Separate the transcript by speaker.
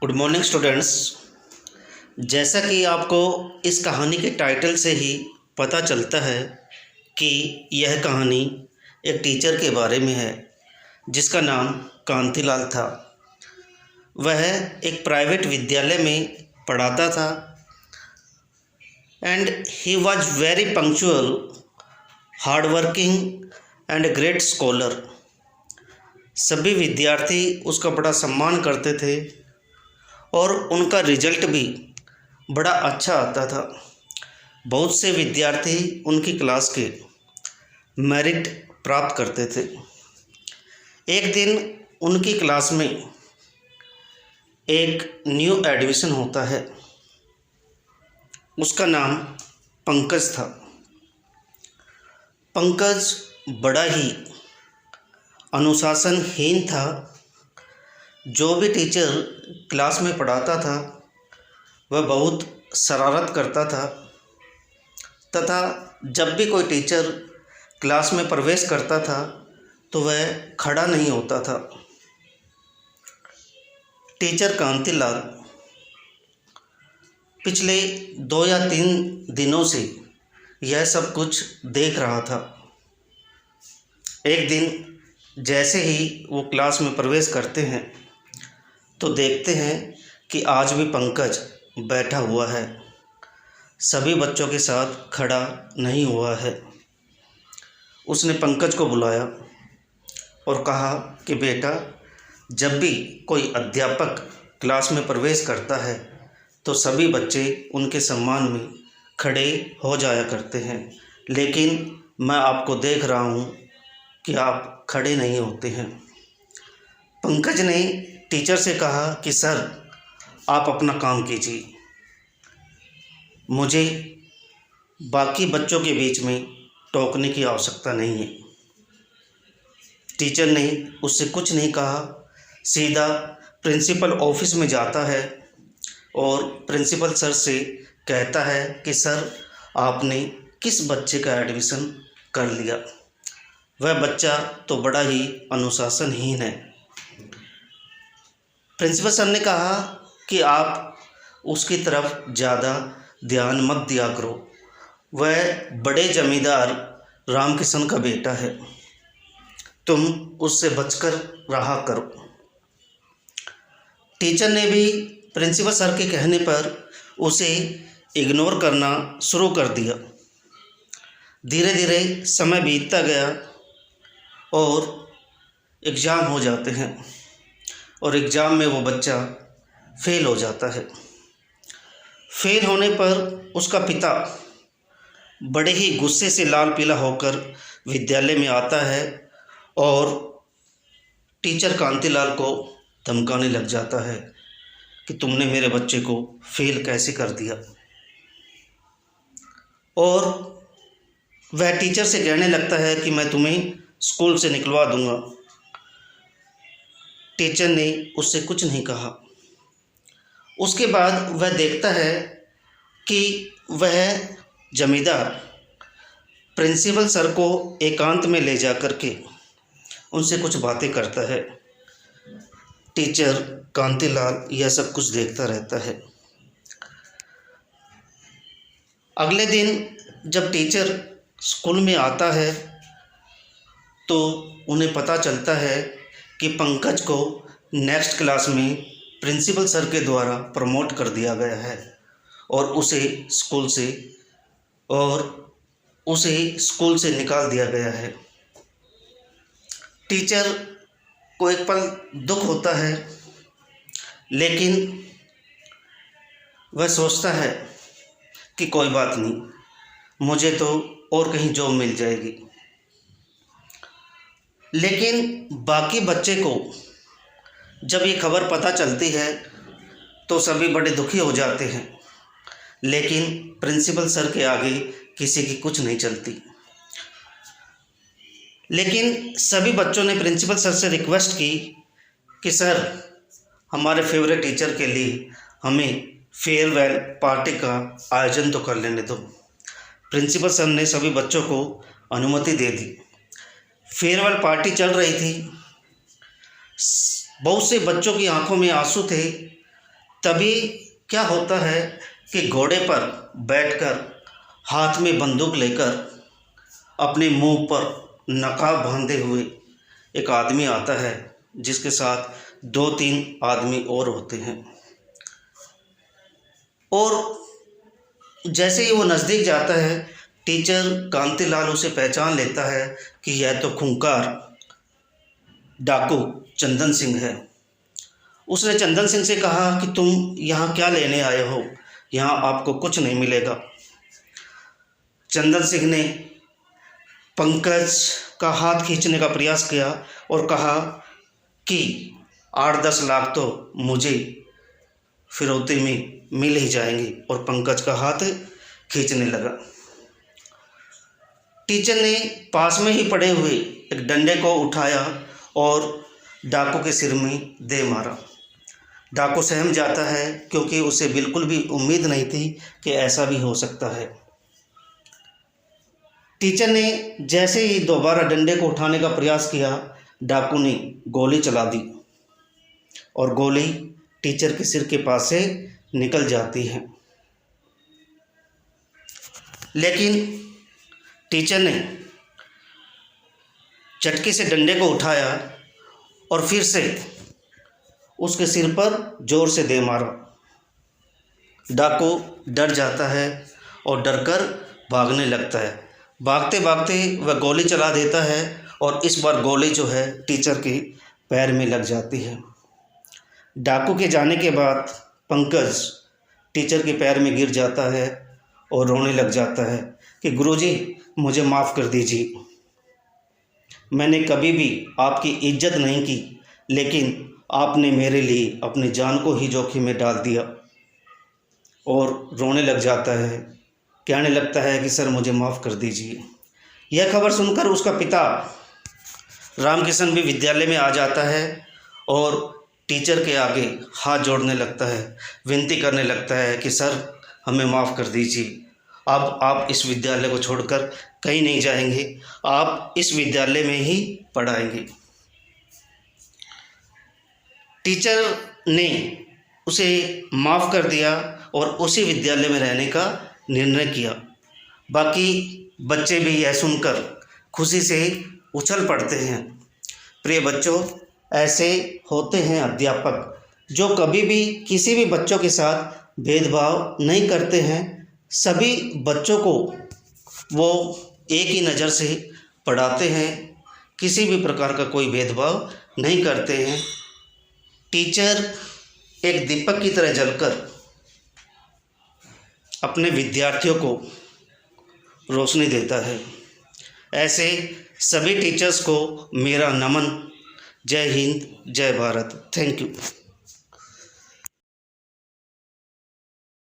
Speaker 1: Good morning students. जैसा कि आपको इस कहानी के टाइटल से ही पता चलता है कि यह कहानी एक टीचर के बारे में है जिसका नाम कांतिलाल था। वह एक प्राइवेट विद्यालय में पढ़ाता था and he was very punctual, hard working and a great scholar. सभी विद्यार्थी उसका बड़ा सम्मान करते थे और उनका रिजल्ट भी बड़ा अच्छा आता था। बहुत से विद्यार्थी उनकी क्लास के मेरिट प्राप्त करते थे। एक दिन उनकी क्लास में एक न्यू एडमिशन होता है। उसका नाम पंकज था। पंकज बड़ा ही अनुशासनहीन था। जो भी टीचर क्लास में पढ़ाता था वह बहुत शरारत करता था तथा जब भी कोई टीचर क्लास में प्रवेश करता था तो वह खड़ा नहीं होता था। टीचर कांतिलाल पिछले 2 या 3 दिनों से यह सब कुछ देख रहा था। एक दिन जैसे ही वो क्लास में प्रवेश करते हैं तो देखते हैं कि आज भी पंकज बैठा हुआ है, सभी बच्चों के साथ खड़ा नहीं हुआ है। उसने पंकज को बुलाया और कहा कि बेटा, जब भी कोई अध्यापक क्लास में प्रवेश करता है तो सभी बच्चे उनके सम्मान में खड़े हो जाया करते हैं, लेकिन मैं आपको देख रहा हूँ कि आप खड़े नहीं होते हैं। पंकज ने टीचर से कहा कि सर, आप अपना काम कीजिए, मुझे बाकी बच्चों के बीच में टोकने की आवश्यकता नहीं है। टीचर ने उससे कुछ नहीं कहा, सीधा प्रिंसिपल ऑफिस में जाता है और प्रिंसिपल सर से कहता है कि सर, आपने किस बच्चे का एडमिशन कर लिया। वह बच्चा तो बड़ा ही अनुशासनहीन है। प्रिंसिपल सर ने कहा कि आप उसकी तरफ ज़्यादा ध्यान मत दिया करो, वह बड़े जमींदार रामकिशन का बेटा है, तुम उससे बचकर रहा करो। टीचर ने भी प्रिंसिपल सर के कहने पर उसे इग्नोर करना शुरू कर दिया। धीरे धीरे समय बीतता गया और एग्ज़ाम हो जाते हैं और एग्ज़ाम में वो बच्चा फेल हो जाता है। फेल होने पर उसका पिता बड़े ही गुस्से से लाल पीला होकर विद्यालय में आता है और टीचर कांतिलाल को धमकाने लग जाता है कि तुमने मेरे बच्चे को फेल कैसे कर दिया। और वह टीचर से कहने लगता है कि मैं तुम्हें स्कूल से निकलवा दूंगा। टीचर ने उससे कुछ नहीं कहा। उसके बाद वह देखता है कि वह जमींदार प्रिंसिपल सर को एकांत में ले जा कर के उनसे कुछ बातें करता है। टीचर कांतिलाल यह सब कुछ देखता रहता है। अगले दिन जब टीचर स्कूल में आता है तो उन्हें पता चलता है कि पंकज को नेक्स्ट क्लास में प्रिंसिपल सर के द्वारा प्रमोट कर दिया गया है और उसे स्कूल से निकाल दिया गया है। टीचर को एक पल दुख होता है, लेकिन वह सोचता है कि कोई बात नहीं, मुझे तो और कहीं जॉब मिल जाएगी। लेकिन बाकी बच्चे को जब ये खबर पता चलती है तो सभी बड़े दुखी हो जाते हैं, लेकिन प्रिंसिपल सर के आगे किसी की कुछ नहीं चलती। लेकिन सभी बच्चों ने प्रिंसिपल सर से रिक्वेस्ट की कि सर, हमारे फेवरेट टीचर के लिए हमें फेयरवेल पार्टी का आयोजन तो कर लेने दो। प्रिंसिपल सर ने सभी बच्चों को अनुमति दे दी। फेयरवेल पार्टी चल रही थी। बहुत से बच्चों की आंखों में आंसू थे तभी क्या होता है कि घोड़े पर बैठकर हाथ में बंदूक लेकर अपने मुंह पर नकाब बांधे हुए एक आदमी आता है, जिसके साथ 2-3 आदमी और होते हैं। और जैसे ही वो नज़दीक जाता है, टीचर कांतिलाल उसे पहचान लेता है कि यह तो खूंखार डाकू चंदन सिंह है। उसने चंदन सिंह से कहा कि तुम यहाँ क्या लेने आए हो, यहाँ आपको कुछ नहीं मिलेगा। चंदन सिंह ने पंकज का हाथ खींचने का प्रयास किया और कहा कि 8-10 लाख तो मुझे फिरौती में मिल ही जाएंगे, और पंकज का हाथ खींचने लगा। टीचर ने पास में ही पड़े हुए एक डंडे को उठाया और डाकू के सिर में दे मारा। डाकू सहम जाता है, क्योंकि उसे बिल्कुल भी उम्मीद नहीं थी कि ऐसा भी हो सकता है। टीचर ने जैसे ही दोबारा डंडे को उठाने का प्रयास किया, डाकू ने गोली चला दी और गोली टीचर के सिर के पास से निकल जाती है। लेकिन टीचर ने झटके से डंडे को उठाया और फिर से उसके सिर पर जोर से दे मारा। डाकू डर जाता है और डरकर भागने लगता है। भागते भागते वह गोली चला देता है और इस बार गोली जो है टीचर के पैर में लग जाती है। डाकू के जाने के बाद पंकज टीचर के पैर में गिर जाता है और रोने लग जाता है कि गुरुजी, मुझे माफ़ कर दीजिए, मैंने कभी भी आपकी इज्जत नहीं की, लेकिन आपने मेरे लिए अपनी जान को ही जोखिम में डाल दिया। और रोने लग जाता है, कहने लगता है कि सर मुझे माफ़ कर दीजिए। यह खबर सुनकर उसका पिता रामकिशन भी विद्यालय में आ जाता है और टीचर के आगे हाथ जोड़ने लगता है, विनती करने लगता है कि सर हमें माफ़ कर दीजिए, अब आप इस विद्यालय को छोड़कर कहीं नहीं जाएंगे, आप इस विद्यालय में ही पढ़ाएंगे। टीचर ने उसे माफ़ कर दिया और उसी विद्यालय में रहने का निर्णय किया। बाकी बच्चे भी यह सुनकर खुशी से उछल पड़ते हैं। प्रिय बच्चों, ऐसे होते हैं अध्यापक जो कभी भी किसी भी बच्चों के साथ भेदभाव नहीं करते हैं। सभी बच्चों को वो एक ही नज़र से पढ़ाते हैं, किसी भी प्रकार का कोई भेदभाव नहीं करते हैं। टीचर एक दीपक की तरह जलकर अपने विद्यार्थियों को रोशनी देता है। ऐसे सभी टीचर्स को मेरा नमन। जय हिंद, जय भारत। Thank you.